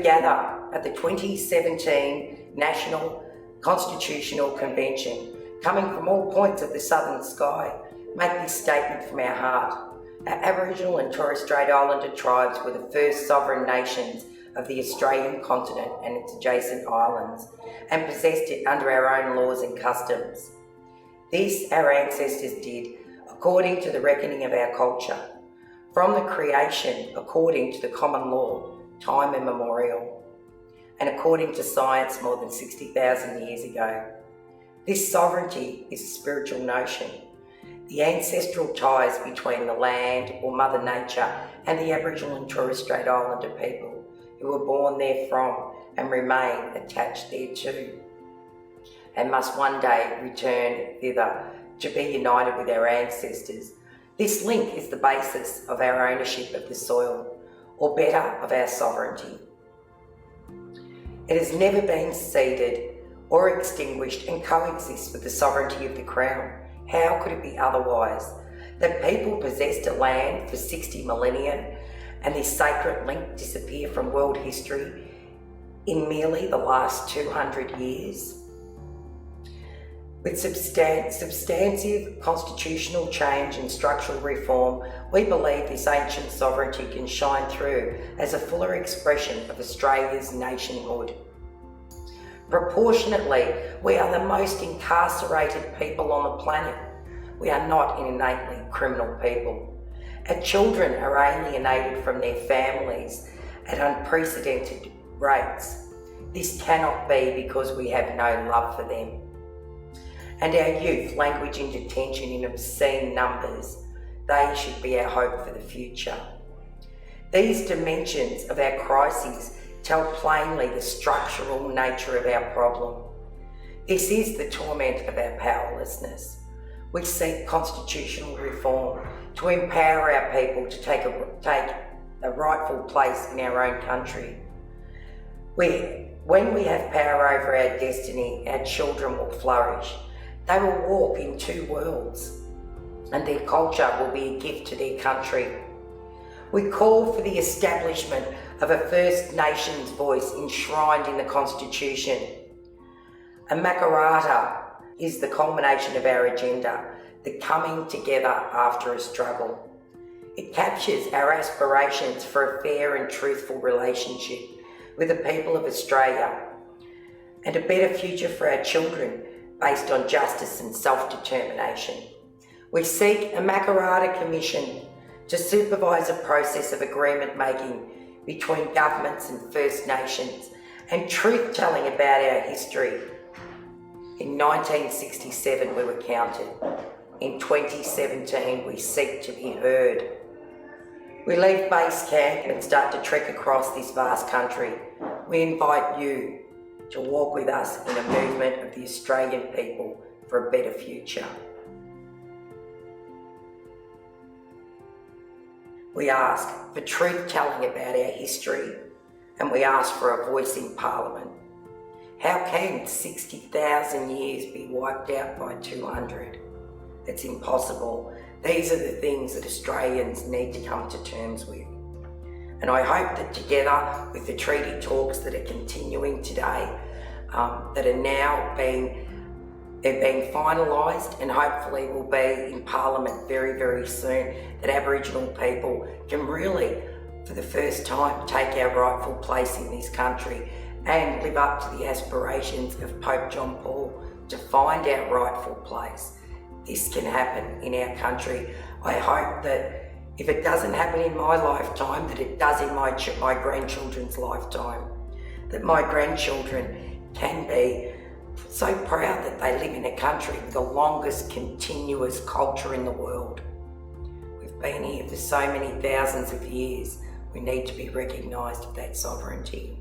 gather at the 2017 National Constitutional Convention, coming from all points of the southern sky, make this statement from our heart. Our Aboriginal and Torres Strait Islander tribes were the first sovereign nations of the Australian continent and its adjacent islands, and possessed it under our own laws and customs. This our ancestors did according to the reckoning of our culture, from the creation according to the common law, time immemorial, and according to science more than 60,000 years ago. This sovereignty is a spiritual notion. The ancestral ties between the land or Mother Nature and the Aboriginal and Torres Strait Islander people who were born therefrom and remain attached thereto, and must one day return thither to be united with our ancestors. This link is the basis of our ownership of the soil, or better, of our sovereignty. It has never been ceded or extinguished and coexists with the sovereignty of the Crown. How could it be otherwise? That people possessed a land for 60 millennia and this sacred link disappear from world history in merely the last 200 years? With substantive constitutional change and structural reform, we believe this ancient sovereignty can shine through as a fuller expression of Australia's nationhood. Proportionately, we are the most incarcerated people on the planet. We are not an innately criminal people. Our children are alienated from their families at unprecedented rates. This cannot be because we have no love for them. And our youth language in detention in obscene numbers. They should be our hope for the future. These dimensions of our crises tell plainly the structural nature of our problem. This is the torment of our powerlessness. We seek constitutional reform to empower our people to take a rightful place in our own country. When we have power over our destiny, our children will flourish. They will walk in two worlds, and their culture will be a gift to their country. We call for the establishment of a First Nations voice enshrined in the Constitution. A Makarrata is the culmination of our agenda, the coming together after a struggle. It captures our aspirations for a fair and truthful relationship with the people of Australia and a better future for our children based on justice and self-determination. We seek a Makarrata Commission to supervise a process of agreement making between governments and First Nations and truth-telling about our history. In 1967 we were counted. In 2017 we seek to be heard. We leave base camp and start to trek across this vast country. We invite you to walk with us in a movement of the Australian people for a better future. We ask for truth-telling about our history, and we ask for a voice in Parliament. How can 60,000 years be wiped out by 200? It's impossible. These are the things that Australians need to come to terms with. And I hope that together with the treaty talks that are continuing today, that are now being finalised and hopefully will be in Parliament very, very soon, that Aboriginal people can really, for the first time, take our rightful place in this country and live up to the aspirations of Pope John Paul to find our rightful place. This can happen in our country. I hope that if it doesn't happen in my lifetime, that it does in my grandchildren's lifetime. That my grandchildren can be so proud that they live in a country with the longest continuous culture in the world. We've been here for so many thousands of years. We need to be recognised of that sovereignty.